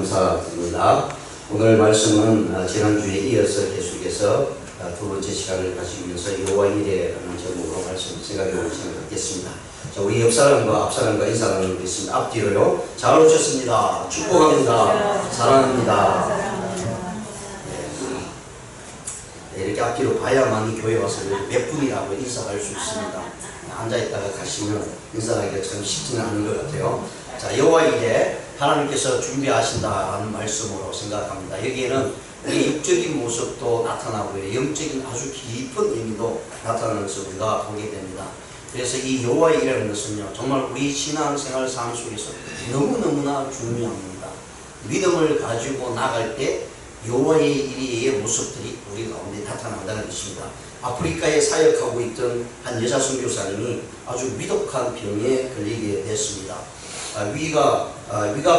감사드립니다. 오늘 말씀은 지난주에 이어서 계속해서 두 번째 시간을 가지기 위해서 여호와 이레라는 제목으로 말씀을 생각해보는 시간을 갖겠습니다. 자, 우리 옆사람과 앞사람과 인사 나누겠습니다. 앞뒤로요. 잘 오셨습니다. 축복합니다. 사랑합니다. 네, 이렇게 앞뒤로 봐야만 이 교회 와서 몇 분이라고 인사할 수 있습니다. 앉아있다가 가시면 인사하기가 참 쉽지는 않은 것 같아요. 자, 여호와 이레 하나님께서 준비하신다라는 말씀으로 생각합니다. 여기에는 우리 육적인 모습도 나타나고요, 영적인 아주 깊은 의미도 나타나는 것을 우리가 보게 됩니다. 그래서 이 여호와 이레라는 것은요, 정말 우리 신앙생활 삶 속에서 너무너무나 중요합니다. 믿음을 가지고 나갈 때 여호와의 이레의 모습들이 우리 가운데 나타난다는 것입니다. 아프리카에 사역하고 있던 한 여자 선교사님이 아주 위독한 병에 걸리게 됐습니다. 위가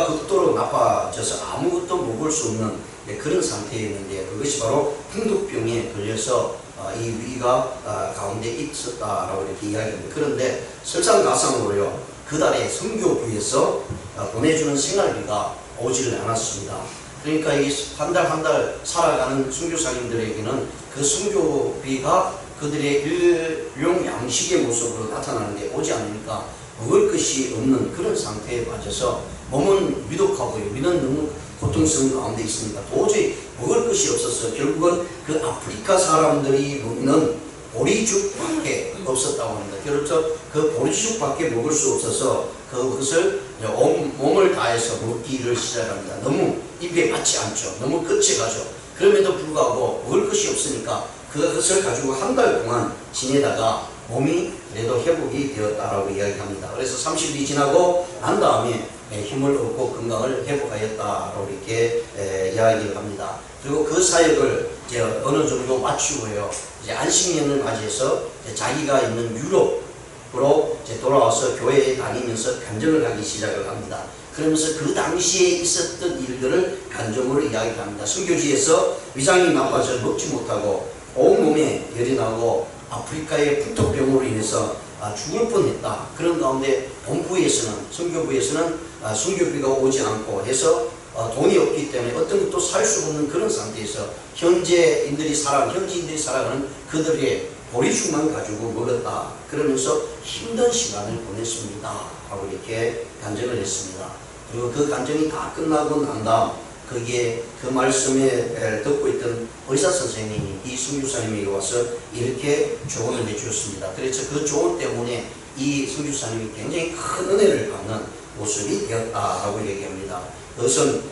극도로 나빠져서 아무것도 먹을 수 없는 그런 상태였는데, 그것이 바로 풍독병에 걸려서 이 위가 가운데 있었다라고 이렇게 이야기합니다. 그런데 설상가상으로요, 그달에 선교부에서 보내주는 생활비가 오지를 않았습니다. 그러니까 이 한 달 한 달 살아가는 선교사님들에게는 그 선교비가 그들의 일용 양식의 모습으로 나타나는데 오지 않으니까 먹을 것이 없는 그런 상태에 빠져서 몸은 위독하고요, 위는 너무 고통스러운 가운데 있으니까 도저히 먹을 것이 없어서 결국은 그 아프리카 사람들이 먹는 보리죽밖에 없었다고 합니다. 그렇죠? 그 보리죽밖에 먹을 수 없어서 그것을 온 몸을 다해서 먹기를 시작합니다. 너무 입에 맞지 않죠. 너무 거쳐가죠. 그럼에도 불구하고 먹을 것이 없으니까 그것을 가지고 한 달 동안 지내다가 몸이 그래도 회복이 되었다라고 이야기합니다. 그래서 30일이 지나고 난 다음에 힘을 얻고 건강을 회복하였다라고 이렇게 이야기를 합니다. 그리고 그 사역을 이제 어느 정도 마치고요, 이제 안식년을 맞이해서 자기가 있는 유럽으로 이제 돌아와서 교회에 다니면서 간증을 하기 시작을 합니다. 그러면서 그 당시에 있었던 일들을 간증으로 이야기합니다. 선교지에서 위장이 나빠져 먹지 못하고 온몸에 열이 나고 아프리카의 풍토병으로 인해서 죽을 뻔했다. 그런 가운데 본부에서는, 선교부에서는 선교비가 오지 않고 해서 돈이 없기 때문에 어떤 것도 살 수 없는 그런 상태에서 현지인들이 살아가는 그들의 보리죽만 가지고 먹었다. 그러면서 힘든 시간을 보냈습니다 하고 이렇게 간증을 했습니다. 그리고 그 간증이 다 끝나고 난 다음 거기에 그 말씀에 듣고 있던 의사 선생님이 이 선교사님에게 와서 이렇게 조언을 해주었습니다. 그래서 그 조언 때문에 이 선교사님이 굉장히 큰 은혜를 받는 모습이 되었다라고 얘기합니다. 그것은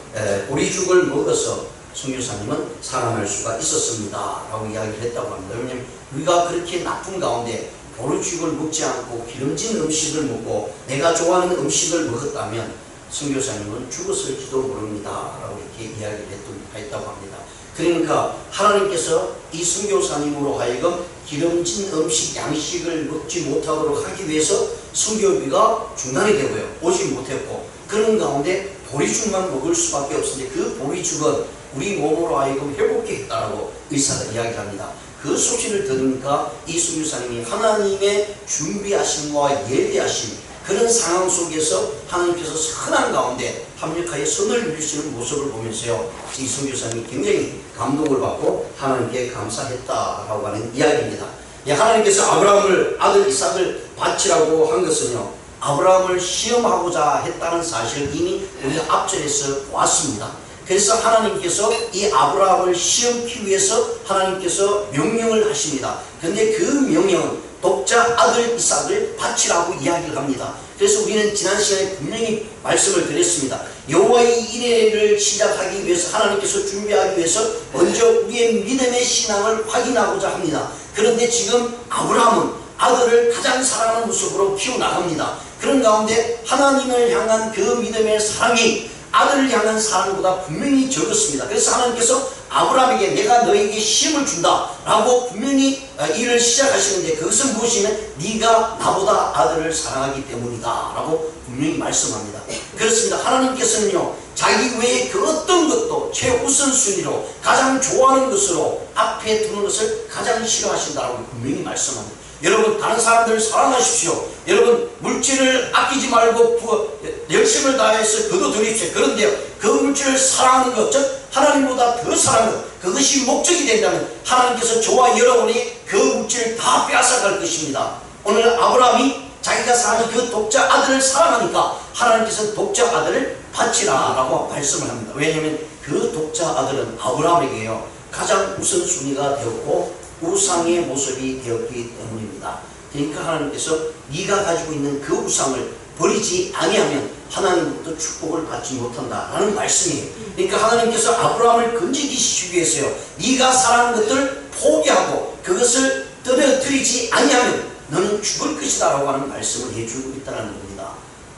보리죽을 먹어서 선교사님은 살아날 수가 있었습니다 라고 이야기를 했다고 합니다. 왜냐하면 우리가 그렇게 나쁜 가운데 보리죽을 먹지 않고 기름진 음식을 먹고 내가 좋아하는 음식을 먹었다면 선교사님은 죽었을지도 모릅니다 라고 이렇게 이야기를 했다고 합니다. 그러니까 하나님께서 이 선교사님으로 하여금 기름진 음식, 양식을 먹지 못하도록 하기 위해서 선교비가 중단이 되고요, 오지 못했고, 그런 가운데 보리죽만 먹을 수밖에 없었는데 그 보리죽은 우리 몸으로 하여금 회복해 했다라고 의사가 이야기합니다. 그 소식을 들으니까 이 선교사님이 하나님의 준비하심과 예비하심, 그런 상황 속에서 하나님께서 선한 가운데 합력하여 선을 누리시는 모습을 보면서요, 이 선교사님이 굉장히 감동을 받고 하나님께 감사했다라고 하는 이야기입니다. 하나님께서 아브라함을, 아들 이삭을 바치라고 한 것은요, 아브라함을 시험하고자 했다는 사실을 이미 우리가 앞절에서 보았습니다. 그래서 하나님께서 이 아브라함을 시험하기 위해서 하나님께서 명령을 하십니다. 그런데 그 명령은 독자 아들 이삭을 바치라고 이야기를 합니다. 그래서 우리는 지난 시간에 분명히 말씀을 드렸습니다. 여호와의 이레를 시작하기 위해서, 하나님께서 준비하기 위해서 먼저 우리의 믿음의 신앙을 확인하고자 합니다. 그런데 지금 아브라함은 아들을 가장 사랑하는 모습으로 키워나갑니다. 그런 가운데 하나님을 향한 그 믿음의 사랑이 아들을 향한 사랑보다 분명히 적었습니다. 그래서 하나님께서 아브라함에게 내가 너에게 시험을 준다 라고 분명히 일을 시작하시는데, 그것은 무엇이냐면 네가 나보다 아들을 사랑하기 때문이다 라고 분명히 말씀합니다. 그렇습니다. 하나님께서는요, 자기 외에 그 어떤 것도 최우선순위로 가장 좋아하는 것으로 앞에 두는 것을 가장 싫어하신다라고 분명히 말씀합니다. 여러분, 다른 사람들을 사랑하십시오. 여러분 물질을 아끼지 말고 열심을 다해서 거둬들이십시오. 그런데 그 물질을 사랑하는 것, 즉 하나님보다 더 사랑하는 것, 그것이 목적이 된다면 하나님께서 저와 여러분이 그 물질을 다 빼앗아갈 것입니다. 오늘 아브라함이 자기가 사랑하는 그 독자 아들을 사랑하니까 하나님께서 독자 아들을 바치라 라고 말씀을 합니다. 왜냐하면 그 독자 아들은 아브라함에게요 가장 우선순위가 되었고 우상의 모습이 되었기 때문입니다. 그러니까 하나님께서 네가 가지고 있는 그 우상을 버리지 아니하면 하나님부터 축복을 받지 못한다라는 말씀이에요. 그러니까 하나님께서 아브라함을 건지시키기 위해서요 네가 사랑하는 것들 포기하고 그것을 떨어뜨리지 아니하면 너는 죽을 것이다 라고 하는 말씀을 해주고 있다는 겁니다.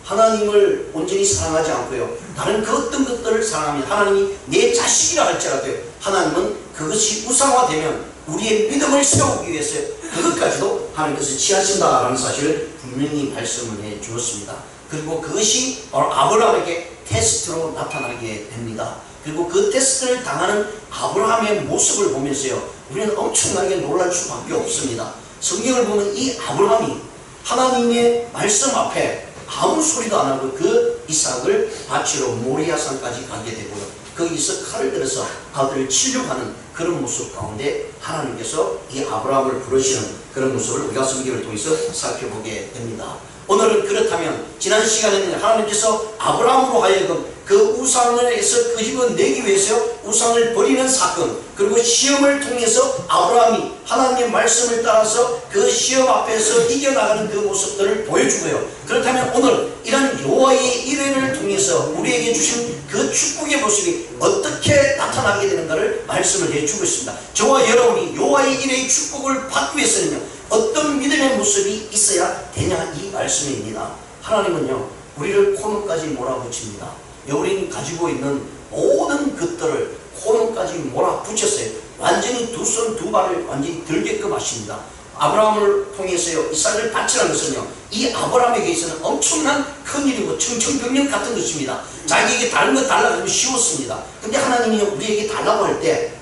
하나님을 온전히 사랑하지 않고요 다른 그 어떤 것들을 사랑하면 하나님이 내 자식이라 할지라도요 하나님은 그것이 우상화되면 우리의 믿음을 세우기 위해서 그것까지도 하나님께서 취하신다라는 사실을 분명히 말씀을 해 주었습니다. 그리고 그것이 바로 아브라함에게 테스트로 나타나게 됩니다. 그리고 그 테스트를 당하는 아브라함의 모습을 보면서요 우리는 엄청나게 놀랄 수밖에 없습니다. 성경을 보면 이 아브라함이 하나님의 말씀 앞에 아무 소리도 안 하고 그 이삭을 바치러 모리아산까지 가게 되고요 거기서 칼을 들어서 아들을 치려고 하는 그런 모습 가운데 하나님께서 이 아브라함을 부르시는 그런 모습을 우리가 성경을 통해서 살펴보게 됩니다. 오늘은 그렇다면 지난 시간에는 하나님께서 아브라함으로 하여금 그 우상을에서 끄집어내기 위해서 우상을 버리는 사건 그리고 시험을 통해서 아브라함이 하나님의 말씀을 따라서 그 시험 앞에서 이겨나가는 그 모습들을 보여주고요. 그렇다면 오늘 이런 여호와의 이레를 통해서 우리에게 주신 그 축복의 모습이 어떻게 나타나게 되는가를 말씀을 해주고 있습니다. 저와 여러분이 여호와의 이레의 축복을 받기 위해서는요 어떤 믿음의 모습이 있어야 되냐 이 말씀입니다. 하나님은요 우리를 코너까지 몰아붙입니다. 우리는 가지고 있는 모든 것들을 코너까지 몰아붙였어요. 완전히 두 손 두 발을 완전히 들게끔 하십니다. 아브라함을 통해서요 이삭을 바치라는 것은요 이 아브라함에게 있어서는 엄청난 큰일이고 청천벽력 같은 것입니다. 자기에게 다른 것 달라고 하면 쉬웠습니다. 근데 하나님이 우리에게 달라고 할 때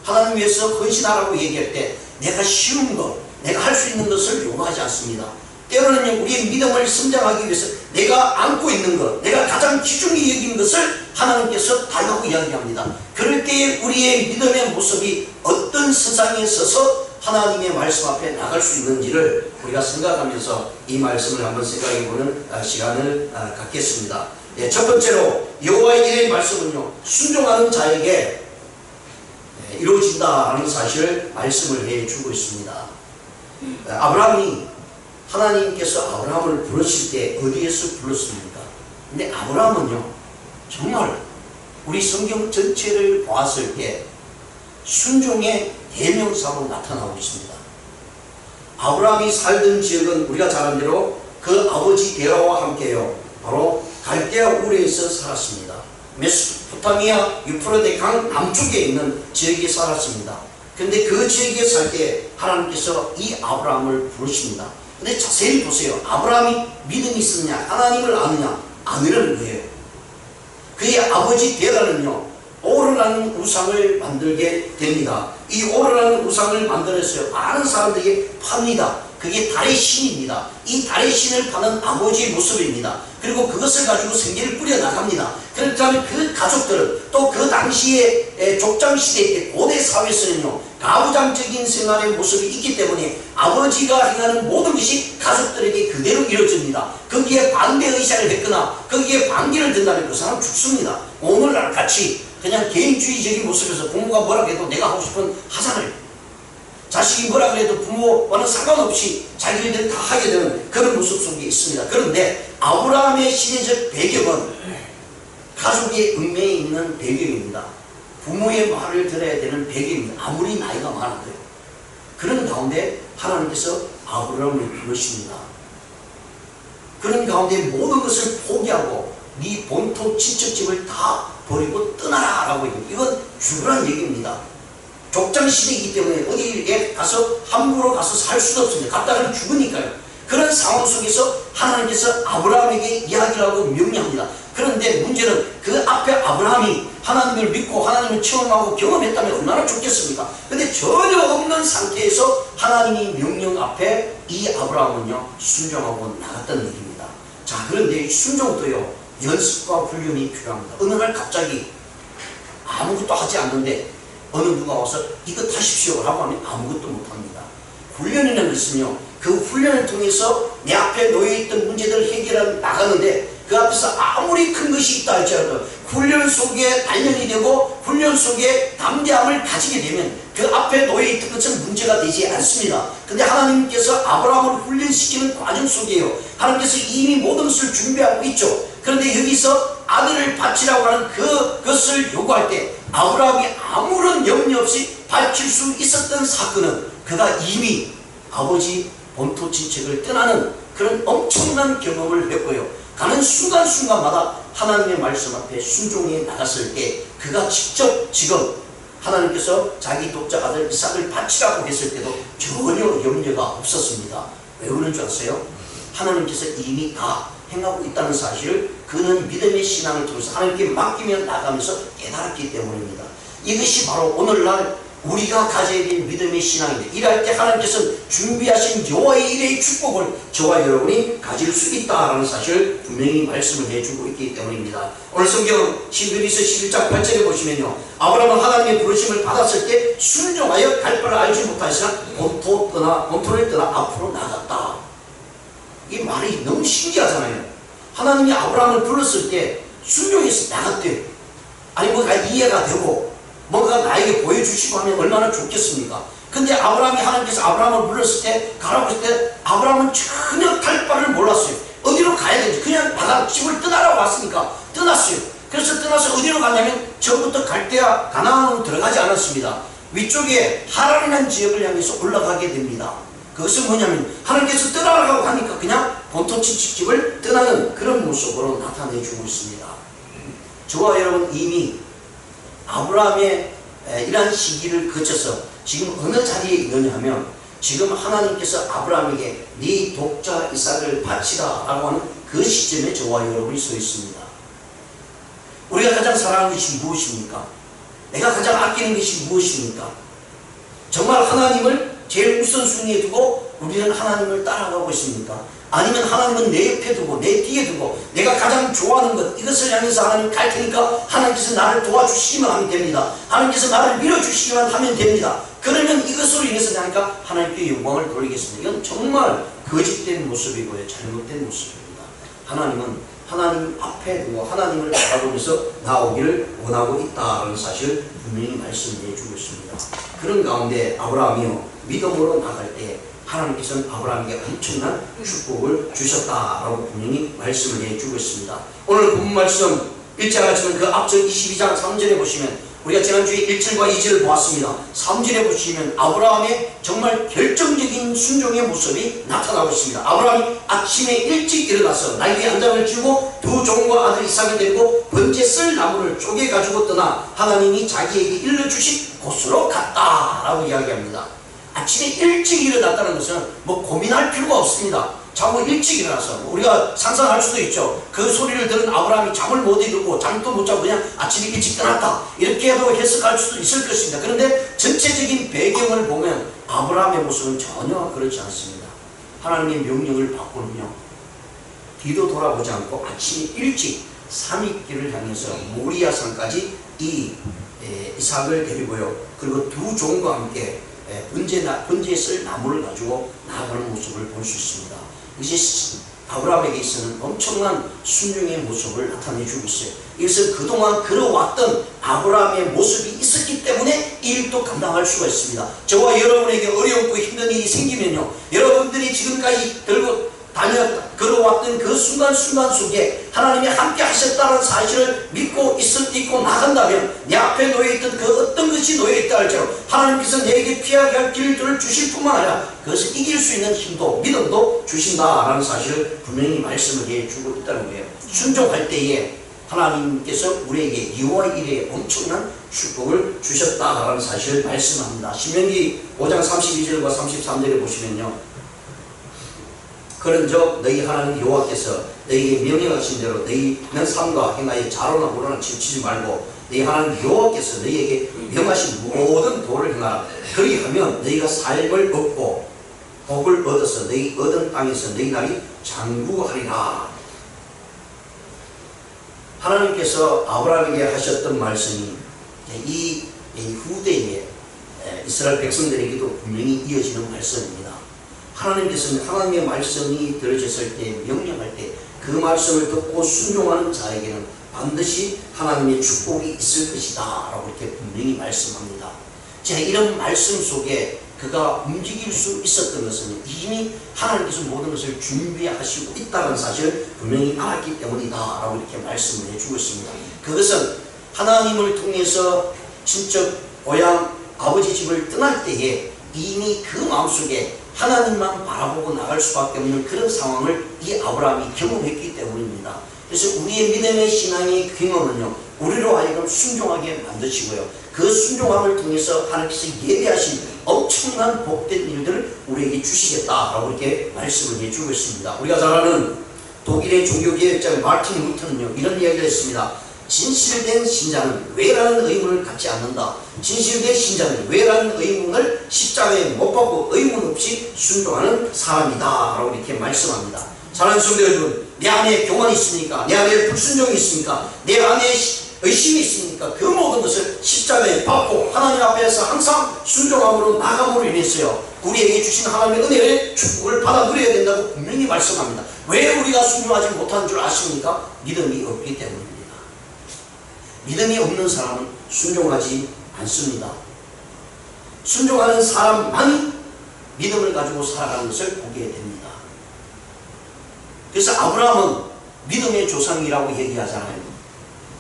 하나님 위해서 헌신하라고 얘기할 때 내가 쉬운 것 내가 할 수 있는 것을 요구하지 않습니다. 때로는 우리의 믿음을 성장하기 위해서 내가 안고 있는 것, 내가 가장 귀중히 여기는 것을 하나님께서 달라고 이야기합니다. 그럴 때에 우리의 믿음의 모습이 어떤 세상에 서서 하나님의 말씀 앞에 나갈 수 있는지를 우리가 생각하면서 이 말씀을 한번 생각해보는 시간을 갖겠습니다. 첫 번째로 여호와의 이레의 말씀은요 순종하는 자에게 이루어진다라는 사실을 말씀을 해주고 있습니다. 아브라함이 하나님께서 아브라함을 부르실 때 어디에서 불렀습니까? 근데 아브라함은요 정말 우리 성경 전체를 보았을 때 순종의 대명사로 나타나고 있습니다. 아브라함이 살던 지역은 우리가 잘 아는 대로 그 아버지 데라와 함께요 바로 갈대아 우르에서 살았습니다. 메소포타미아 유프라데 강 남쪽에 있는 지역에 살았습니다. 근데 그 지역에 살 때 하나님께서 이 아브라함을 부르십니다. 근데 자세히 보세요. 아브라함이 믿음이 있었느냐 하나님을 아느냐 아니라는 거예요. 그의 아버지 데라는요 오르라는 우상을 만들게 됩니다. 이 오르라는 우상을 만들어서요 많은 사람들에게 팝니다. 그게 달의 신입니다. 이 달의 신을 파는 아버지의 모습입니다. 그리고 그것을 가지고 생계를 꾸려나갑니다. 그렇다면 그 가족들은 또 그 당시에 족장시대 때 고대 사회에서는요 가부장적인 생활의 모습이 있기 때문에 아버지가 행하는 모든 것이 가족들에게 그대로 이루어집니다. 거기에 반대 의사를 했거나 거기에 반기를 든다면 그 사람 죽습니다. 오늘날 같이 그냥 개인주의적인 모습에서 부모가 뭐라고 해도 내가 하고 싶은 하잖아요. 자식이 뭐라 그래도 부모와는 상관없이 자기들이 다 하게 되는 그런 모습 속에 있습니다. 그런데 아브라함의 시대적 배경은 가족의 운명에 있는 배경입니다. 부모의 말을 들어야 되는 배경입니다. 아무리 나이가 많아도요. 그런 가운데 하나님께서 아브라함을 부르십니다. 그런 가운데 모든 것을 포기하고 네 본토 친척집을 다 버리고 떠나라 라고 얘기합니다. 이건 죽으라는 얘기입니다. 족장시대이기 때문에 어디에 가서 함부로 가서 살 수도 없습니다. 갔다가는 죽으니까요. 그런 상황 속에서 하나님께서 아브라함에게 이야기를 하고 명령합니다. 그런데 문제는 그 앞에 아브라함이 하나님을 믿고 하나님을 체험하고 경험했다면 얼마나 좋겠습니까? 근데 전혀 없는 상태에서 하나님이 명령 앞에 이 아브라함은요 순종하고 나갔다는 얘기입니다. 자, 그런데 순종도요 연습과 훈련이 필요합니다. 어느 날 갑자기 아무것도 하지 않는데 어느 누가 와서 이거 하십시오 라고 하면 아무것도 못합니다. 훈련이라는 것은요 그 훈련을 통해서 내 앞에 놓여있던 문제들을 해결하고 나가는데 그 앞에서 아무리 큰 것이 있다 할지라도 훈련 속에 단련이 되고 훈련 속에 담대함을 가지게 되면 그 앞에 놓여있던 것은 문제가 되지 않습니다. 근데 하나님께서 아브라함을 훈련시키는 과정 속에요 하나님께서 이미 모든 것을 준비하고 있죠. 그런데 여기서 아들을 바치라고 하는 그것을 요구할 때 아브라함이 아무런 염려 없이 바칠 수 있었던 사건은 그가 이미 아버지 본토 친척을 떠나는 그런 엄청난 경험을 했고요. 가는 순간순간마다 하나님의 말씀 앞에 순종해 나갔을 때 그가 직접 지금 하나님께서 자기 독자 아들 이삭을 바치라고 했을 때도 전혀 염려가 없었습니다. 왜 그런 줄 아세요? 하나님께서 이미 다 행하고 있다는 사실을 그는 믿음의 신앙을 통해서 하나님께 맡기며 나가면서 깨달았기 때문입니다. 이것이 바로 오늘날 우리가 가져야 될 믿음의 신앙인데 일할 때 하나님께서는 준비하신 여호와의 일의 축복을 저와 여러분이 가질 수 있다라는 사실을 분명히 말씀을 해주고 있기 때문입니다. 오늘 성경 히브리서 11장 8절에 보시면요 아브라함은 하나님의 부르심을 받았을 때 순종하여 갈 바를 알지 못하시나 본토를 떠나 앞으로 나갔다. 이 말이 너무 신기하잖아요. 하나님이 아브라함을 불렀을 때 순종해서 나갔대요. 아니 뭐가 이해가 되고 뭔가 나에게 보여주시고 하면 얼마나 좋겠습니까? 근데 아브라함이 하나님께서 아브라함을 불렀을 때 가라고 했을 때 아브라함은 전혀 갈 바를 몰랐어요. 어디로 가야 되는지 그냥 바다 집을 떠나라고 왔으니까 떠났어요. 그래서 떠나서 어디로 갔냐면 처음부터 갈대아 가나안으로 들어가지 않았습니다. 위쪽에 하란이라는 지역을 향해서 올라가게 됩니다. 그것은 뭐냐면 하나님께서 떠나라고 하니까 그냥 본토 친척집을 떠나는 그런 모습으로 나타내주고 있습니다. 저와 여러분 이미 아브라함의 이러한 시기를 거쳐서 지금 어느 자리에 있느냐 하면 지금 하나님께서 아브라함에게 네 독자 이삭을 바치라 라고 하는 그 시점에 저와 여러분이 서 있습니다. 우리가 가장 사랑하는 것이 무엇입니까? 내가 가장 아끼는 것이 무엇입니까? 정말 하나님을 제일 우선순위에 두고 우리는 하나님을 따라가고 있습니까? 아니면 하나님은 내 옆에 두고 내 뒤에 두고 내가 가장 좋아하는 것 이것을 향해서 하나님 갈 테니까 하나님께서 나를 도와주시기만 하면 됩니다. 하나님께서 나를 밀어주시기만 하면 됩니다. 그러면 이것으로 인해서 하니까 하나님께 영광을 돌리겠습니다. 이건 정말 거짓된 모습이고요. 잘못된 모습입니다. 하나님은 하나님 앞에 두고 하나님을 바라보면서 나오기를 원하고 있다는 사실을 분명히 말씀해 주고 있습니다. 그런 가운데 아브라함이요 믿음으로 나갈 때 하나님께서는 아브라함에게 엄청난 축복을 주셨다라고 분명히 말씀을 해주고 있습니다. 오늘 본문 말씀 읽지 않았지만 그 앞전 22장 3절에 보시면 우리가 지난주에 1절과 2절을 보았습니다. 3절에 보시면 아브라함의 정말 결정적인 순종의 모습이 나타나고 있습니다. 아브라함이 아침에 일찍 일어나서 나귀 한 장을 쥐고 두 종과 아들 이삭을 데리고 번제 쓸 나무를 쪼개 가지고 떠나 하나님이 자기에게 일러주신 곳으로 갔다라고 이야기합니다. 아침에 일찍 일어났다는 것은 뭐 고민할 필요가 없습니다. 자고 일찍 일어나서 우리가 상상할 수도 있죠. 그 소리를 들은 아브라함이 잠을 못 이루고 잠도 못 자고 그냥 아침에 일찍 떠났다 이렇게도 해석할 수도 있을 것입니다. 그런데 전체적인 배경을 보면 아브라함의 모습은 전혀 그렇지 않습니다. 하나님의 명령을 받고는요 뒤도 돌아보지 않고 아침에 일찍 삼위길을 향해서 모리아산까지 이삭을 데리고요 그리고 두 종과 함께 번제에 쓸 나무를 가지고 나아가는 모습을 볼 수 있습니다. 이것이 아브라함에게 있어서는 엄청난 순종의 모습을 나타내주고 있어요. 이것은 그동안 걸어왔던 아브라함의 모습이 있었기 때문에 이 일도 감당할 수가 있습니다. 저와 여러분에게 어려웠고 힘든 일이 생기면요 여러분들이 지금까지 걸어왔던 그 순간순간 속에 하나님이 함께 하셨다는 사실을 믿고 나간다면 내 앞에 놓여있던 그 어떤 것이 놓여있다 할지라도 하나님께서 내게 피하게 할 길들을 주실 뿐만 아니라 그것을 이길 수 있는 힘도 믿음도 주신다라는 사실을 분명히 말씀을 해주고 있다는 거예요. 순종할 때에 하나님께서 우리에게 여호와의 일에 엄청난 축복을 주셨다라는 사실을 말씀합니다. 신명기 5장 32절과 33절에 보시면요 그런즉 너희 하나님 여호와께서 너희에게 명령하신 대로 너희는 삼가 행하여 좌로나 우로나 치우치지 말고 내 너희 하나님 여호와께서 너희에게 명하신 모든 도를 행하라. 그리하면 너희가 삶을 얻고 복을 얻어서 너희 얻은 땅에서 너희 날이 장구하리라. 하나님께서 아브라함에게 하셨던 말씀이 이 후대에 이스라엘 백성들에게도 분명히 이어지는 말씀입니다. 하나님께서는 하나님의 말씀이 들어졌을 때, 명령할 때 그 말씀을 듣고 순종하는 자에게는 반드시 하나님의 축복이 있을 것이다 라고 이렇게 분명히 말씀합니다. 자, 이런 말씀 속에 그가 움직일 수 있었던 것은 이미 하나님께서 모든 것을 준비하시고 있다는 사실을 분명히 알았기 때문이다 라고 이렇게 말씀을 해주고 있습니다. 그것은 하나님을 통해서 친척 고향 아버지 집을 떠날 때에 이미 그 마음속에 하나님만 바라보고 나갈 수밖에 없는 그런 상황을 이 아브라함이 경험했기 때문입니다. 그래서 우리의 믿음의 신앙의 경험은요, 우리로 하여금 순종하게 만드시고요, 그 순종함을 통해서 하나님께서 예비하신 엄청난 복된 일들을 우리에게 주시겠다라고 이렇게 말씀을 해주고 있습니다. 우리가 잘 아는 독일의 종교개혁자 마르틴 루터는요, 이런 이야기를 했습니다. 진실된 신자는 왜라는 의문을 갖지 않는다. 진실된 신자는 왜라는 의문을 십자가에 못 박고 의문 없이 순종하는 사람이다 라고 이렇게 말씀합니다. 사랑하는 성도 여러분, 내 안에 교만이 있습니까? 내 안에 불순종이 있습니까? 내 안에 의심이 있습니까? 그 모든 것을 십자가에 박고 하나님 앞에서 항상 순종함으로 나감으로 인해서요, 우리에게 주신 하나님의 은혜의 축복을 받아 누려야 된다고 분명히 말씀합니다. 왜 우리가 순종하지 못하는 줄 아십니까? 믿음이 없기 때문입니다. 믿음이 없는 사람은 순종하지 않습니다. 순종하는 사람만 믿음을 가지고 살아가는 것을 보게 됩니다. 그래서 아브라함은 믿음의 조상이라고 얘기하잖아요.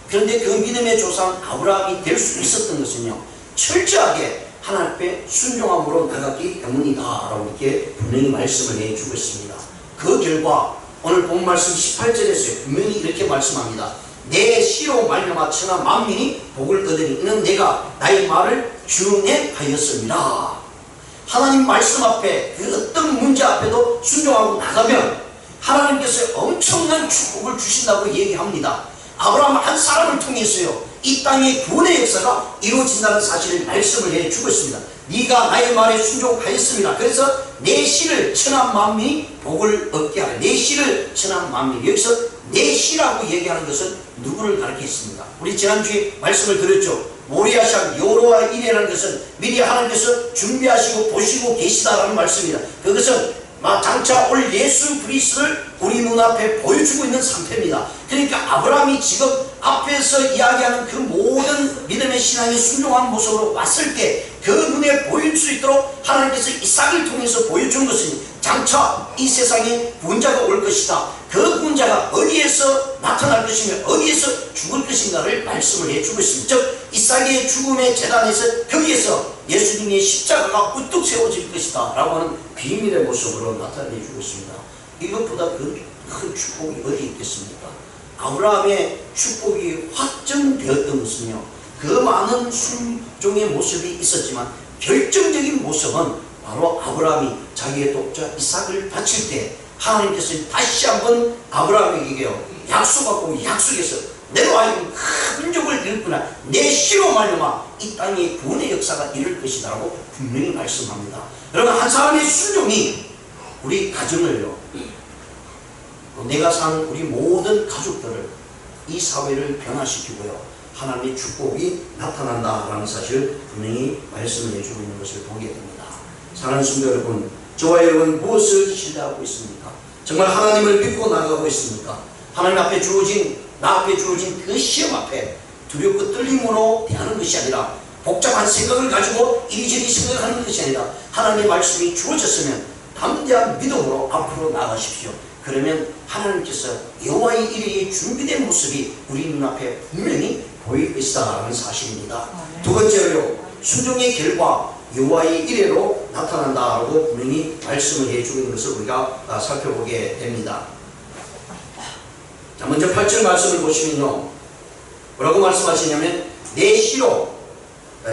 그런데 그 믿음의 조상 아브라함이 될 수 있었던 것은요, 철저하게 하나님 앞에 순종함으로 나갔기 때문이다 라고 이렇게 분명히 말씀을 해주고 있습니다. 그 결과 오늘 본 말씀 18절에서 분명히 이렇게 말씀합니다. 내 씨로 말미암아 천하 만민이 복을 얻으니 이는 내가 나의 말을 준행하였습니다. 하나님 말씀 앞에 그 어떤 문제 앞에도 순종하고 나가면 하나님께서 엄청난 축복을 주신다고 얘기합니다. 아브라함 한 사람을 통해서요, 이 땅의 구원의 역사가 이루어진다는 사실을 말씀을 해주고 있습니다. 네가 나의 말에 순종하였습니다. 그래서 내 씨를 천하 만민이 복을 얻게 하라. 내 씨를 천하 만민, 여기서 내 씨라고 얘기하는 것은 누구를 가리켰습니까? 우리 지난주에 말씀을 드렸죠. 모리아산 여호와 이레라는 것은 미리 하나님께서 준비하시고 보시고 계시다라는 말씀입니다. 그것은 장차 올 예수 그리스도를 우리 눈앞에 보여주고 있는 상태입니다. 그러니까 아브라함이 지금 앞에서 이야기하는 그 모든 믿음의 신앙의 순종한 모습으로 왔을 때 그 눈에 보일 수 있도록 하나님께서 이삭을 통해서 보여준 것은 장차 이 세상에 구원자가 올 것이다. 그 구원자가 어디에서 나타날 것이며 어디에서 죽을 것인가를 말씀을 해주고 있습니다. 즉 이삭의 죽음의 재단에서 거기에서 예수님의 십자가가 우뚝 세워질 것이다 라고 하는 비밀의 모습으로 나타내주고 있습니다. 이것보다 그 큰 축복이 어디 있겠습니까? 아브라함의 축복이 확정되었던 것은요, 그 많은 순종의 모습이 있었지만 결정적인 모습은 바로 아브라함이 자기의 독자 이삭을 바칠 때 하나님께서 다시 한번 아브라함에게요 약속하고 약속해서 내로 하여금 큰 족을 이루구나 내 씨로 말미암아 이 땅의 구원의 역사가 이룰 것이다 라고 분명히 말씀합니다. 여러분, 한 사람의 순종이 우리 가정을요, 내가 산 우리 모든 가족들을, 이 사회를 변화시키고요, 하나님의 축복이 나타난다라는 사실을 분명히 말씀을 해주고 있는 것을 보게 됩니다. 사랑하는 성도 여러분, 저와 여러분 무엇을 신뢰하고 있습니까? 정말 하나님을 믿고 나아가고 있습니까? 하나님 앞에 주어진, 나 앞에 주어진 그 시험 앞에 두렵고 떨림으로 대하는 것이 아니라, 복잡한 생각을 가지고 이리저리 생각하는 것이 아니라 하나님의 말씀이 주어졌으면 담대한 믿음으로 앞으로 나아가십시오. 그러면 하나님께서 여호와의 이레의 준비된 모습이 우리 눈앞에 분명히 보일 것이다 라는 사실입니다. 두 번째로요, 순종의 결과 여호와의 이레로 나타난다라고 분명히 말씀을 해주고 있는 것을 우리가 살펴보게 됩니다. 자, 먼저 8절 말씀을 보시면요, 뭐라고 말씀하시냐면, 내 씨로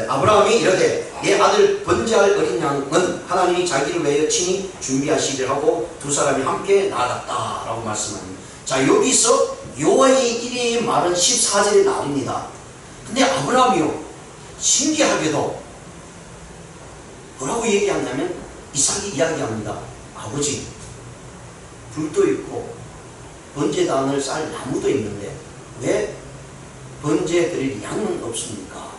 아브라함이 이르되 내 아들 번제할 어린 양은 하나님이 자기를 위하여 친히 준비하시기를 하고 두 사람이 함께 나아갔다 라고 말씀합니다. 자, 여기서 여호와의 이레의 말은 14절에 나옵니다. 근데 아브라함이요, 신기하게도 뭐라고 얘기하냐면 이삭이 이야기합니다. 아버지, 불도 있고 번제단을 쌀 나무도 있는데 왜 번제 드릴 양은 없습니까?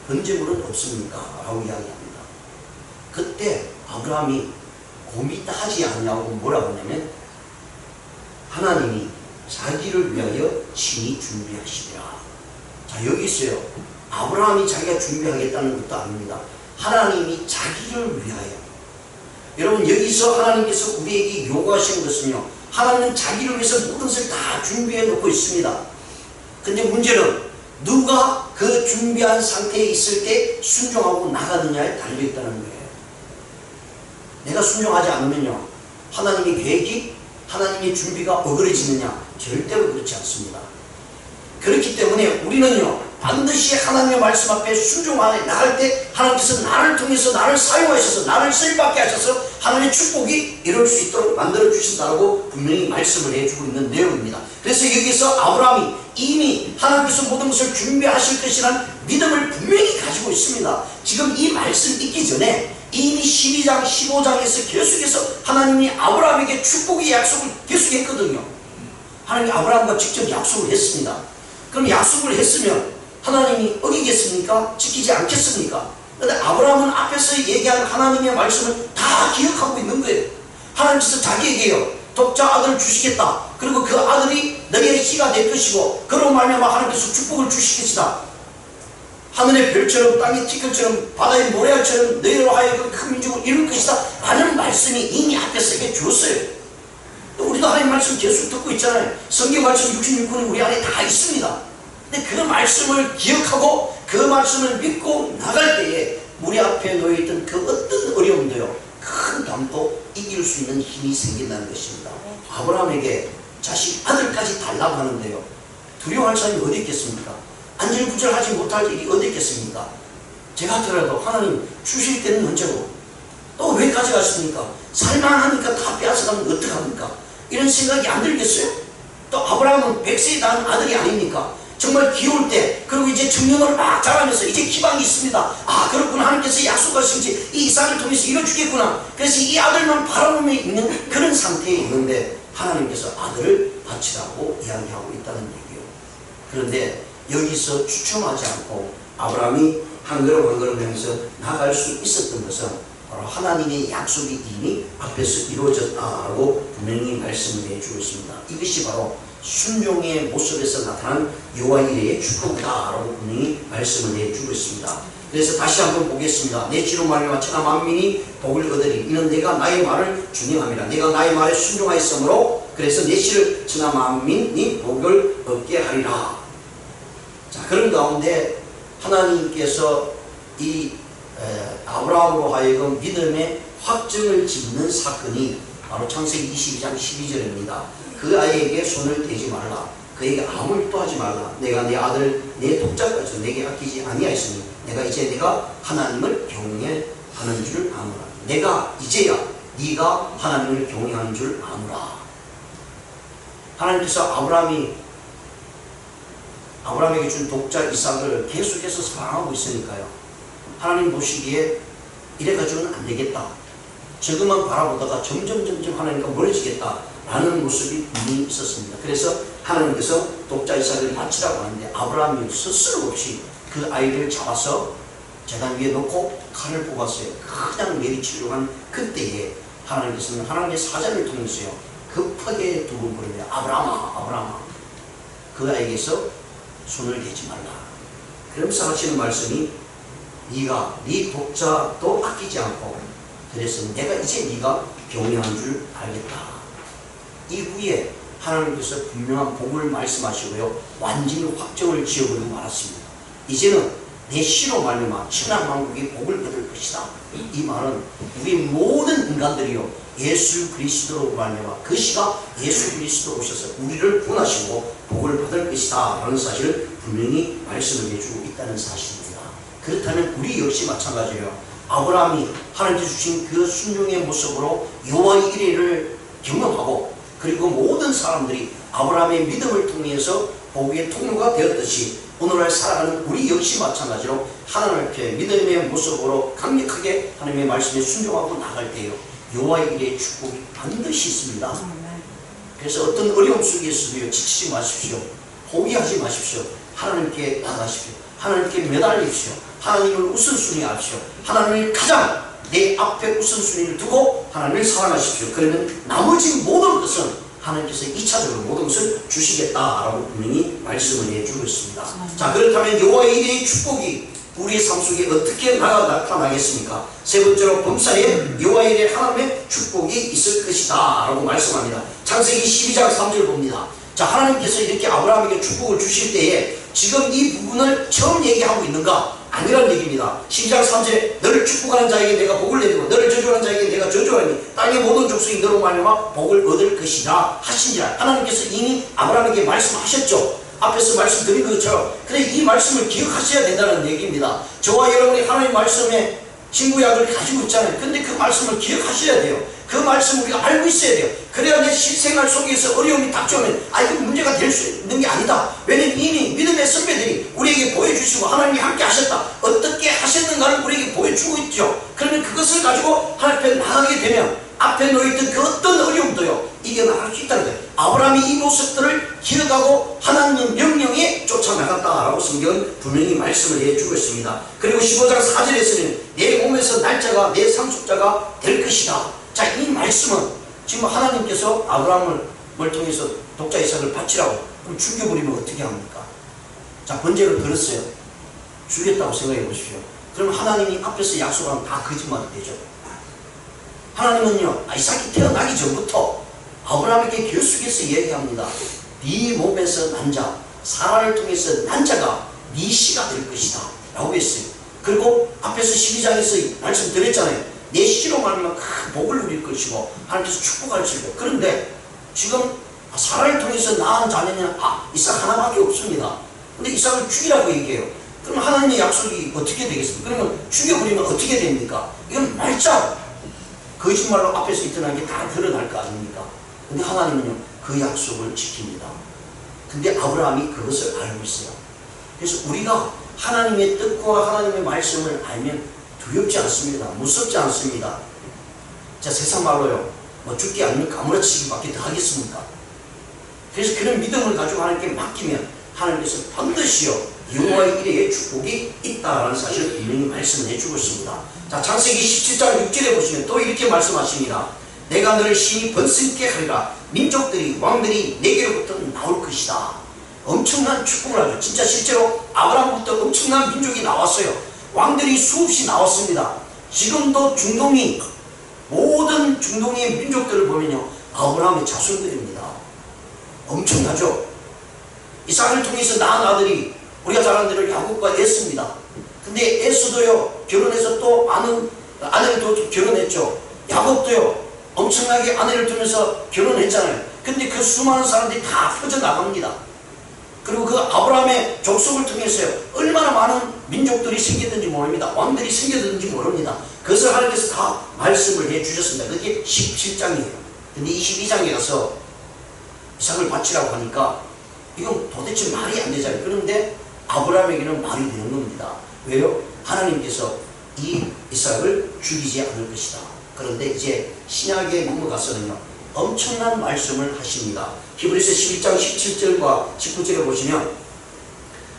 번제물은 없습니까? 라고 이야기합니다. 그때 아브라함이 고민하지 않냐고 뭐라고 하냐면 하나님이 자기를 위하여 친히 준비하시리라. 자, 여기 있어요. 아브라함이 자기가 준비하겠다는 것도 아닙니다. 하나님이 자기를 위하여. 여러분, 여기서 하나님께서 우리에게 요구하시는 것은요, 하나님은 자기를 위해서 모든 것을 다 준비해 놓고 있습니다. 근데 문제는 누가 그 준비한 상태에 있을 때 순종하고 나가느냐에 달려있다는 거예요. 내가 순종하지 않으면요, 하나님의 계획이, 하나님의 준비가 어그러지느냐? 절대로 그렇지 않습니다. 그렇기 때문에 우리는요, 반드시 하나님의 말씀 앞에 순종하여 나갈 때 하나님께서 나를 통해서 나를 사용하셔서 나를 쓰임받게 하셔서 하나님의 축복이 이룰 수 있도록 만들어 주신다고 분명히 말씀을 해주고 있는 내용입니다. 그래서 여기서 아브라함이 이미 하나님께서 모든 것을 준비하실 것이라는 믿음을 분명히 가지고 있습니다. 지금 이 말씀 읽기 전에 이미 12장, 15장에서 계속해서 하나님이 아브라함에게 축복의 약속을 계속했거든요. 하나님이 아브라함과 직접 약속을 했습니다. 그럼 약속을 했으면 하나님이 어기겠습니까? 지키지 않겠습니까? 그런데 아브라함은 앞에서 얘기한 하나님의 말씀을 다 기억하고 있는 거예요. 하나님께서 자기에게요, 독자 아들을 주시겠다. 그리고 그 아들이 너희의 씨가 될 것이고 그로 말미암아 하나님께서 축복을 주시겠다. 하늘의 별처럼 땅의 티끌처럼 바다의 모래알처럼 너희로 하여금 큰 민족을 이룰 것이다 라는 말씀이 이미 앞에서 해주었어요. 우리도 하나님 말씀 계속 듣고 있잖아요. 성경 말씀 66권이 우리 안에 다 있습니다. 근데 그 말씀을 기억하고 그 말씀을 믿고 나갈 때에 우리 앞에 놓여있던 그 어떤 어려움도요, 큰 담도 이길 수 있는 힘이 생긴다는 것입니다. 아브라함에게 자식 아들까지 달라고 하는데요, 두려워할 사람이 어디 있겠습니까? 안절부절하지 못할 일이 어디 있겠습니까? 제가 하더라도 하나님 주실 때는 언제고 또 왜 가져가십니까? 살만하니까 다 빼앗아가면 어떡합니까? 이런 생각이 안 들겠어요? 또 아브라함은 100세에 낳은 아들이 아닙니까? 정말 귀여울 때, 그리고 이제 청년으로 막 자라면서 이제 기방이 있습니다. 아, 그렇구나. 하나님께서 약속하신 이 이삭을 통해서 이뤄주겠구나. 그래서 이 아들만 바라보며 있는 그런 상태에 있는데 하나님께서 아들을 바치라고 이야기하고 있다는 얘기예요. 그런데 여기서 추첨하지 않고 아브라함이 한 걸음 한 걸음 하면서 나갈 수 있었던 것은 바로 하나님의 약속이 이미 앞에서 이루어졌다라고 분명히 말씀을 해주고 있습니다. 이것이 바로 순종의 모습에서 나타난 여호와 이레의 축복이다라고 분명히 말씀을 해주고 있습니다. 그래서 다시 한번 보겠습니다. 내 지로 말미암아 천하 만민이 복을 얻으리. 이는 내가 나의 말을 준행함이라. 내가 나의 말에 순종하였으므로 그래서 내 씨를 천하 만민이 복을 얻게 하리라. 자, 그런 가운데 하나님께서 이 아브라함으로 하여금 믿음의 확정을 짓는 사건이 바로 창세기 22장 12절입니다. 그 아이에게 손을 대지 말라. 그에게 아무 일도 하지 말라. 내가 내 아들 내 독자까지 내게 아끼지 아니하였으니 내가 이제 내가 하나님을 경외하는 줄 아노라. 내가 이제야 네가 하나님을 경외하는 줄 아노라. 하나님께서 아브라함에게 준 독자 이삭을 계속해서 사랑하고 있으니까요, 하나님 보시기에 이래가지고는 안 되겠다, 저것만 바라보다가 점점 하나님과 멀어지겠다라는 모습이 분명히 있었습니다. 그래서 하나님께서 독자 이삭을 바치라고 하는데 아브라함이 스스로 없이 그 아이를 잡아서 제단 위에 놓고 칼을 뽑았어요. 그냥 내리치려고 한 그때에 하나님께서는 하나님의 사자를 통해서요, 급하게 두 번 부르며 아브라함아 그 아이에게서 손을 대지 말라. 그러면서 하시는 말씀이 네가 네 독자도 아끼지 않고 그래서 내가 이제 네가 경외한 줄 알겠다. 이후에 하나님께서 분명한 복을 말씀하시고요, 완전히 확정을 지어버리고 말았습니다. 이제는 내 씨로 말미암아 천하만국이 복을 얻을 것이다. 이 말은 우리 모든 인간들이요, 예수 그리스도로 말미암아 그 씨가 예수 그리스도로 오셔서 우리를 구원하시고 복을 받을 것이다 라는 사실을 분명히 말씀을 해주고 있다는 사실입니다. 그렇다면 우리 역시 마찬가지예요. 아브라함이 하나님께서 주신 그 순종의 모습으로 여호와의 이레를 경험하고 그리고 모든 사람들이 아브라함의 믿음을 통해서 복의 통로가 되었듯이 오늘날 살아가는 우리 역시 마찬가지로 하나님 앞에 믿음의 모습으로 강력하게 하나님의 말씀에 순종하고 나갈 때요, 여호와의 일의 축복이 반드시 있습니다. 그래서 어떤 어려움 속에서도요, 지치지 마십시오. 포기하지 마십시오. 하나님께 나가십시오. 하나님께 매달리십시오. 하나님을 우선순위 하십시오. 하나님을 가장 내 앞에 우선순위를 두고 하나님을 사랑하십시오. 그러면 나머지 모든 것은 하나님께서 2차적으로 모든 것을 주시겠다라고 분명히 말씀을 해주고 있습니다. 자, 그렇다면 여호와의 일의 축복이 우리의 삶 속에 어떻게 나타나겠습니까? 세 번째로 범사에 여호와의 일의 하나님의 축복이 있을 것이다 라고 말씀합니다. 창세기 12장 3절 봅니다. 자, 하나님께서 이렇게 아브라함에게 축복을 주실 때에 지금 이 부분을 처음 얘기하고 있는가? 아니란 얘기입니다. 12장 3절에 너를 축복하는 자에게 내가 복을 내리고 너를 저주하는 자에게 내가 저주하니 땅의 모든 족속이 너로 말미암아 복을 얻을 것이라 하신지라. 하나님께서 이미 아브라함에게 말씀하셨죠. 앞에서 말씀드린 것처럼. 근데 이 말씀을 기억하셔야 된다는 얘기입니다. 저와 여러분이 하나님 말씀에 신구약을 가지고 있잖아요. 근데 그 말씀을 기억하셔야 돼요. 그 말씀 우리가 알고 있어야 돼요. 그래야 내 실생활 속에서 어려움이 닥쳐오면 이거 문제가 될 수 있는 게 아니다. 왜냐면 이미 믿음의 선배들이 우리에게 보여주시고 하나님이 함께 하셨다. 어떻게 하셨는가를 우리에게 보여주고 있죠. 그러면 그것을 가지고 하나님 앞에 나가게 되면 앞에 놓여있던 그 어떤 어려움도요, 이겨나갈 수 있다는 거예요. 아브라함이 이 모습들을 기억하고 하나님 명령에 쫓아나갔다라고 성경은 분명히 말씀을 해주고 있습니다. 그리고 15장 4절에서는 내 몸에서 날짜가 내 상속자가 될 것이다. 자, 이 말씀은 지금 하나님께서 아브라함을 통해서 독자 이삭을 바치라고, 그럼 죽여버리면 어떻게 합니까? 자, 번제를 들었어요. 죽였다고 생각해 보십시오. 그럼 하나님이 앞에서 약속하면 다 거짓말이 되죠. 하나님은요, 이삭이 태어나기 전부터 아브라함에게 결속해서 얘기합니다. 네 몸에서 난 자, 사라를 통해서 난 자가 네 씨가 될 것이다 라고 했어요. 그리고 앞에서 12장에서 말씀드렸잖아요. 내 씨로 말하면 큰 복을 누릴 것이고 하나님께서 축복할 것이고. 그런데 지금 사라를 통해서 낳은 자녀는 이삭 하나밖에 없습니다. 근데 이삭을 죽이라고 얘기해요. 그럼 하나님의 약속이 어떻게 되겠습니까? 그러면 죽여버리면 어떻게 됩니까? 이건 말짱 거짓말로 앞에서 있던 게 다 드러날 거 아닙니까? 근데 하나님은요, 그 약속을 지킵니다. 근데 아브라함이 그것을 알고 있어요. 그래서 우리가 하나님의 뜻과 하나님의 말씀을 알면 두렵지 않습니다. 무섭지 않습니다. 자, 세상 말로요, 뭐 죽기 아니면 가물어치기밖에 더 하겠습니까? 그래서 그런 믿음을 가지고 하나님께 맡기면 하나님께서 반드시요, 여호와의 일에 축복이 있다라는 사실을 분명히 말씀을 해주고 있습니다. 자, 창세기 17장 6절에 보시면 또 이렇게 말씀하십니다. 내가 너를 신이 번성케 하리라. 민족들이 왕들이 내게로부터 나올 것이다. 엄청난 축복을 하죠. 진짜 실제로 아브라함부터 엄청난 민족이 나왔어요. 왕들이 수없이 나왔습니다. 지금도 중동이, 모든 중동의 민족들을 보면요, 아브라함의 자손들입니다. 엄청나죠. 이삭을 통해서 낳은 아들이 우리가 잘 아는 대로 야곱과 에스입니다. 근데 에스도요, 결혼해서 또 아내를 또 결혼했죠. 야곱도요, 엄청나게 아내를 두면서 결혼했잖아요. 근데 그 수많은 사람들이 다 퍼져나갑니다. 그리고 그 아브라함의 족속을 통해서요, 얼마나 많은 민족들이 생겼는지 모릅니다. 왕들이 생겼는지 모릅니다. 그것을 하나님께서 다 말씀을 해주셨습니다. 그게 17장이에요. 근데 22장에 가서 이삭을 바치라고 하니까 이건 도대체 말이 안 되잖아요. 그런데 아브라함에게는 말이 되는 겁니다. 왜요? 하나님께서 이 이삭을 죽이지 않을 것이다. 그런데 이제 신약에 넘어가서는요, 엄청난 말씀을 하십니다. 히브리서 11장 17절과 19절에 보시면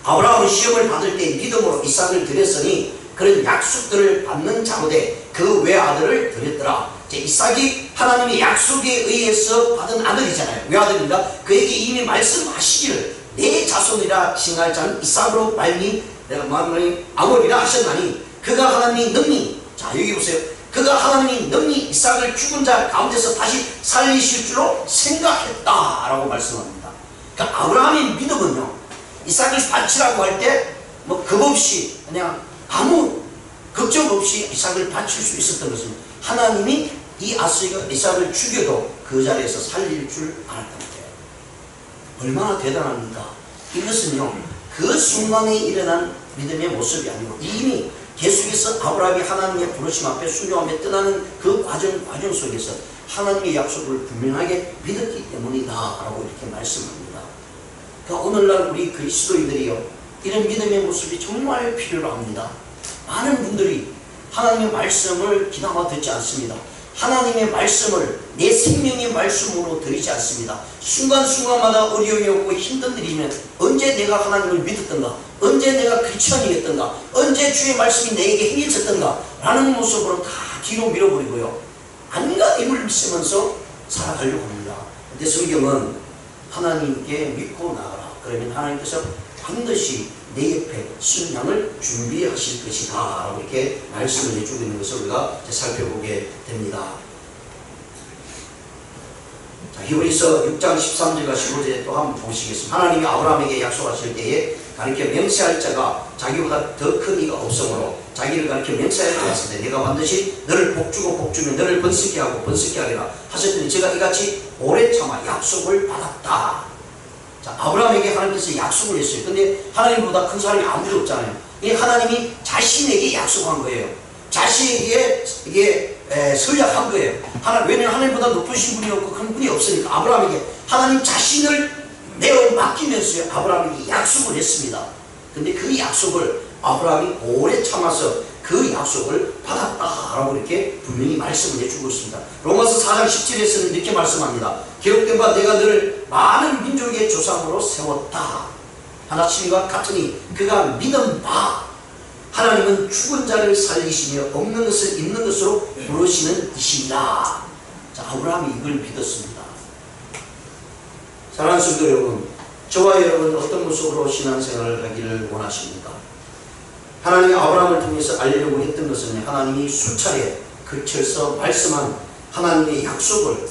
아브라함은 시험을 받을 때 믿음으로 이삭을 드렸으니 그런 약속들을 받는 자로되 그 외아들을 드렸더라. 이삭이 하나님의 약속에 의해서 받은 아들이잖아요. 외아들입니다. 그에게 이미 말씀하시기를 내 자손이라 칭할 자는 이삭으로 아모리라 하셨나니 그가 하나님이 능히, 자 여기 보세요, 그가 하나님이 능히 이삭을 죽은 자 가운데서 다시 살리실 줄로 생각했다라고 말씀합니다. 그러니까 아브라함의 믿음은요, 이삭을 바치라고 할 때 뭐 겁없이 그냥 아무 걱정 없이 이삭을 바칠 수 있었던 것은 하나님이 이 이삭을 죽여도 그 자리에서 살릴 줄 알았다는 거예요. 얼마나 대단합니까? 이것은요, 그 순간에 일어난 믿음의 모습이 아니고 이미 계속해서 아브라함이 하나님의 부르심 앞에 순종하며 떠나는 그 과정 속에서 하나님의 약속을 분명하게 믿었기 때문이다 라고 이렇게 말씀합니다. 그러니까 오늘날 우리 그리스도인들이요, 이런 믿음의 모습이 정말 필요로 합니다. 많은 분들이 하나님의 말씀을 귀담아 듣지 않습니다. 하나님의 말씀을 내 생명의 말씀으로 드리지 않습니다. 순간순간마다 어려움이 없고 힘든 일이면 언제 내가 하나님을 믿었던가, 언제 내가 크리스천이었던가, 언제 주의 말씀이 내게 행해졌던가 라는 모습으로 다 뒤로 밀어버리고요, 안간 힘을 쓰면서 살아가려고 합니다. 근데 성경은 하나님께 믿고 나가라. 그러면 하나님께서 반드시 내 옆에 순양을 준비하실 것이다 라고 이렇게 말씀을 해주고 있는 것을 우리가 살펴보게 됩니다. 자, 히브리서 6장 13절과 15절에 또 한번 보시겠습니다. 하나님이 아브라함에게 약속하실 때에 가르쳐 맹세할 자가 자기보다 더 큰 이가 없으므로 자기를 가르쳐 맹세할 때 왔을 때 내가 반드시 너를 복주고 복주면 너를 번성케 하고 번성케 하리라 하셨더니 제가 이같이 오래 참아 약속을 받았다. 자, 아브라함에게 하나님께서 약속을 했어요. 근데 하나님보다 큰 사람이 아무도 없잖아요. 이 하나님이 자신에게 약속한 거예요. 자신에게 이게 설약한 거예요. 왜냐하면 하나님보다 높으신 분이 없고 큰 분이 없으니까 아브라함에게 하나님 자신을 내어 맡기면서 아브라함에게 약속을 했습니다. 근데 그 약속을 아브라함이 오래 참아서 그 약속을 받았다라고 이렇게 분명히 말씀을 해주고 있습니다. 로마서 4장 17절에서는 이렇게 말씀합니다. 기록된 바 내가 너를 많은 민족의 조상으로 세웠다. 하나님과 같으니 그가 믿은 바 하나님은 죽은 자를 살리시며 없는 것을 있는 것으로 부르시는 이시라. 자, 아브라함이 이걸 믿었습니다. 사랑하는 성도 여러분, 저와 여러분 어떤 모습으로 신앙생활을 하기를 원하십니까? 하나님이 아브라함을 통해서 알려고 했던 것은 하나님이 수차례 거쳐서 말씀한 하나님의 약속을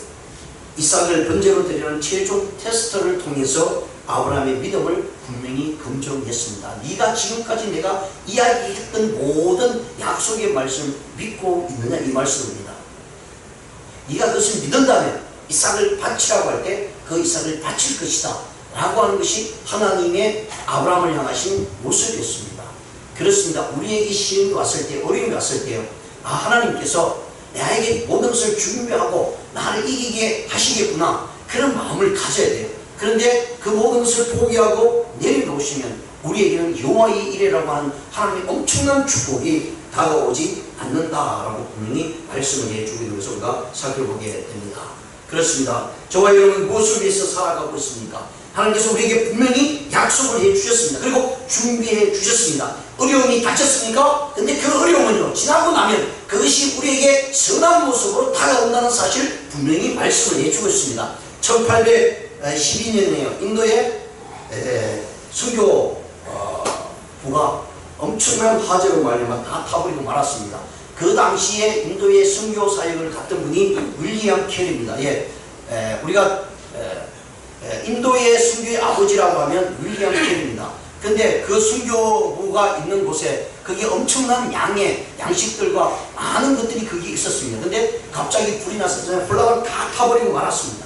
이삭을 번제로 드리는 최종 테스트를 통해서 아브라함의 믿음을 분명히 검증했습니다. 네가 지금까지 내가 이야기했던 모든 약속의 말씀 믿고 있느냐 이 말씀입니다. 네가 그것을 믿는다면 이삭을 바치라고 할 때 그 이삭을 바칠 것이다 라고 하는 것이 하나님의 아브라함을 향하신 모습이었습니다. 그렇습니다. 우리에게 시험이 왔을 때, 어려움이 왔을 때요, 하나님께서 나에게 모든 것을 준비하고 나를 이기게 하시겠구나 그런 마음을 가져야 돼요. 그런데 그 모든 것을 포기하고 내려놓으시면 우리에게는 여호와의 이레라고 하는 하나님의 엄청난 축복이 다가오지 않는다라고 분명히 말씀을 해주고 있는 것을 우리가 살펴보게 됩니다. 그렇습니다. 저와 여러분 무엇을 위해서 살아가고 있습니까? 하나님께서 우리에게 분명히 약속을 해주셨습니다. 그리고 준비해 주셨습니다. 어려움이 닥쳤습니까? 근데 그 어려움은요, 지나고 나면 그것이 우리에게 선한 모습으로 다가온다는 사실을 분명히 말씀을 해주고 있습니다. 1812년에요. 인도의 선교부가 엄청난 화재로 말미암아 다 타버리고 말았습니다. 그 당시에 인도의 선교 사역을 갔던 분이 윌리엄 캐리입니다. 우리가 인도의 선교의 아버지라고 하면 윌리엄 캐리입니다. 근데 그 선교부가 있는 곳에 거기에 엄청난 양의 양식들과 많은 것들이 거기에 있었습니다. 근데 갑자기 불이 났을 때 홀라가 다 타버리고 말았습니다.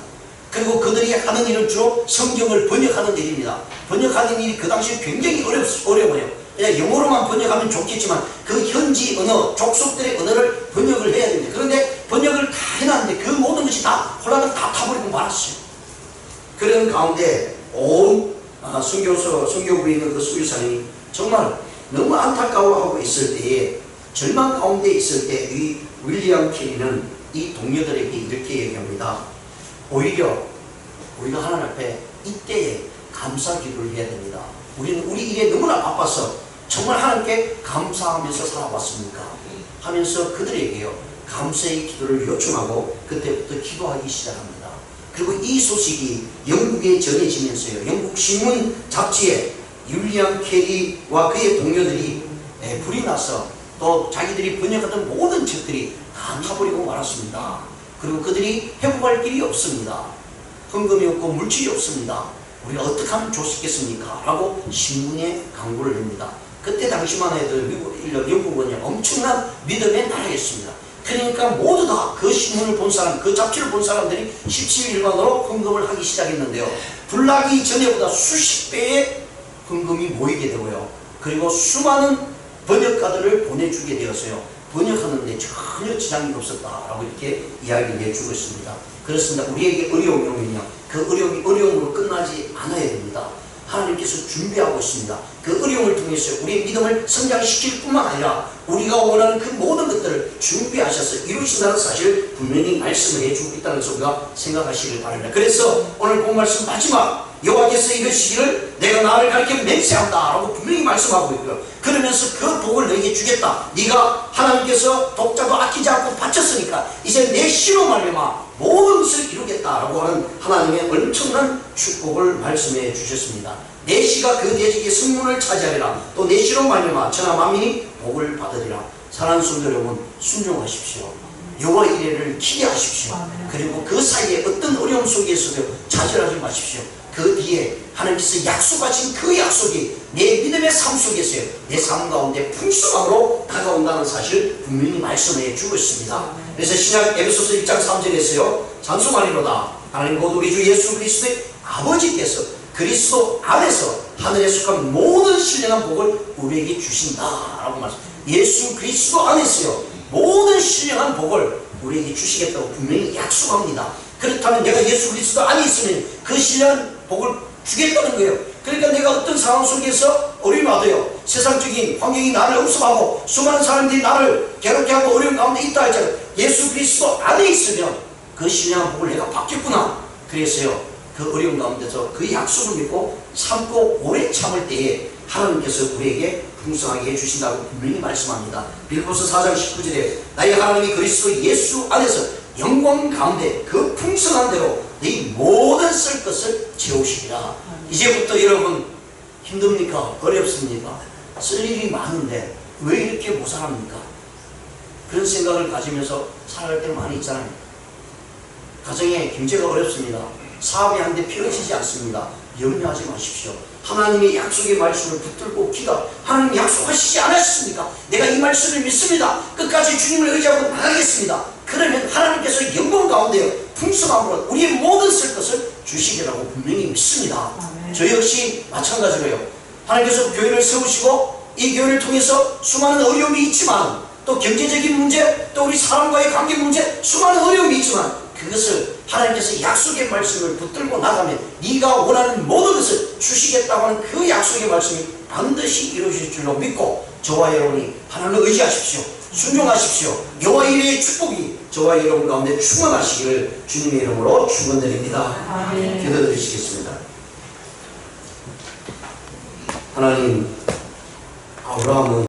그리고 그들이 하는 일은 주로 성경을 번역하는 일입니다. 번역하는 일이 그 당시에 굉장히 어려워요. 그냥 영어로만 번역하면 좋겠지만 그 현지 언어, 족속들의 언어를 번역을 해야 됩니다. 그런데 번역을 다 해놨는데 그 모든 것이 다 홀라가 다 타버리고 말았어요. 그런 가운데 온 선교부에 있는 그 수교사님이 정말 너무 안타까워하고 있을 때에 절망 가운데 있을 때 이 윌리엄 캐리는 이 동료들에게 이렇게 얘기합니다. 오히려 우리가 하나님 앞에 이때에 감사 기도를 해야 됩니다. 우리는 우리 일에 너무나 바빠서 정말 하나님께 감사하면서 살아왔습니까? 하면서 그들에게요 감사의 기도를 요청하고 그때부터 기도하기 시작합니다. 그리고 이 소식이 영국에 전해지면서요, 영국 신문 잡지에 윌리엄 캐리와 그의 동료들이 불이 나서 또 자기들이 번역하던 모든 책들이 다 타버리고 말았습니다. 그리고 그들이 회복할 길이 없습니다. 헌금이 없고 물질이 없습니다. 우리가 어떻게 하면 좋겠습니까? 라고 신문에 광고를 합니다. 그때 당시만 해도 영국은 엄청난 믿음의 나라였습니다. 그러니까 모두 다 그 신문을 본 사람, 그 잡지를 본 사람들이 17일간으로 헌금을 하기 시작했는데요. 불나기 전에보다 수십 배의 헌금이 모이게 되고요. 그리고 수많은 번역가들을 보내주게 되었어요. 번역하는데 전혀 지장이 없었다라고 이렇게 이야기를 해주고 있습니다. 그렇습니다. 우리에게 어려움이 오면요, 그 어려움으로 끝나지 않아야 됩니다. 하나님께서 준비하고 있습니다. 그 어려움을 통해서 우리의 믿음을 성장시킬 뿐만 아니라 우리가 원하는 그 모든 것들을 준비하셔서 이루신다는 사실을 분명히 말씀을 해주고 있다는 것을 우리가 생각하시길 바랍니다. 그래서 오늘 본 말씀 마지막 여호와께서 이르시기를 내가 나를 가리켜 맹세한다 라고 분명히 말씀하고 있고요. 그러면서 그 복을 너에게 주겠다. 네가 하나님께서 독자도 아끼지 않고 바쳤으니까 이제 내 씨로 말미암아 모든 것을 이루겠다 라고 하는 하나님의 엄청난 축복을 말씀해 주셨습니다. 내 씨가 그 대적의 성문을 차지하리라. 또 내 씨로 말미암아 천하 만민이 복을 받으리라. 사랑하는 성도 여러분, 순종하십시오. 여호와 이레를 기대하십시오. 그리고 그 사이에 어떤 어려움 속에서도 좌절하지 마십시오. 그 뒤에 하나님께서 약속하신 그 약속이 내 믿음의 삶 속에서요, 내 삶 가운데 풍성함으로 다가온다는 사실을 분명히 말씀해 주고 있습니다. 그래서 신약 에베소서 1장 3절에서요, 찬송하리로다 하나님 곧 우리 주 예수 그리스도의 아버지께서 그리스도 안에서 하늘에 속한 모든 신령한 복을 우리에게 주신다라고 말씀. 예수 그리스도 안에서요, 모든 신령한 복을 우리에게 주시겠다고 분명히 약속합니다. 그렇다면 내가 예수 그리스도 안에 있으면 그 신령한 복을 주겠다는 거예요. 그러니까 내가 어떤 상황 속에서 어려움이 와도요, 세상적인 환경이 나를 엄습하고 수많은 사람들이 나를 괴롭게 하고 어려운 가운데 있다 할지라도 예수 그리스도 안에 있으면 그 신령한 복을 내가 받겠구나. 그래서요, 그 어려운 가운데서 그 약속을 믿고 참고 오래 참을 때에 하나님께서 우리에게 풍성하게 해주신다고 분명히 말씀합니다. 빌립보서 4장 19절에 나의 하나님이 그리스도 예수 안에서 영광 가운데 그 풍성한 대로 네 모든 쓸 것을 채우시리라. 이제부터 여러분 힘듭니까? 어렵습니까? 쓸 일이 많은데 왜 이렇게 못 살합니까? 그런 생각을 가지면서 살아갈 때는 많이 있잖아요. 가정에 경제가 어렵습니다. 사업이 한 대 펴지지 않습니다. 염려하지 마십시오. 하나님의 약속의 말씀을 붙들고 기도. 하나님 약속하시지 않았습니까? 내가 이 말씀을 믿습니다. 끝까지 주님을 의지하고 나가겠습니다. 그러면 하나님께서 영광 가운데요, 풍성함으로 우리의 모든 쓸 것을 주시리라고 분명히 믿습니다. 저 역시 마찬가지로요, 하나님께서 교회를 세우시고 이 교회를 통해서 수많은 어려움이 있지만, 또 경제적인 문제, 또 우리 사람과의 관계 문제, 수많은 어려움이 있지만 그것을 하나님께서 약속의 말씀을 붙들고 나가면 네가 원하는 모든 것을 주시겠다고 하는 그 약속의 말씀이 반드시 이루어질 줄로 믿고 저와 여러분이 하나님을 의지하십시오. 순종하십시오. 여호와 이레의 축복이 저와 여러분 가운데 충만하시기를 주님의 이름으로 축원드립니다. 기도드리시겠습니다. 하나님, 아브라함은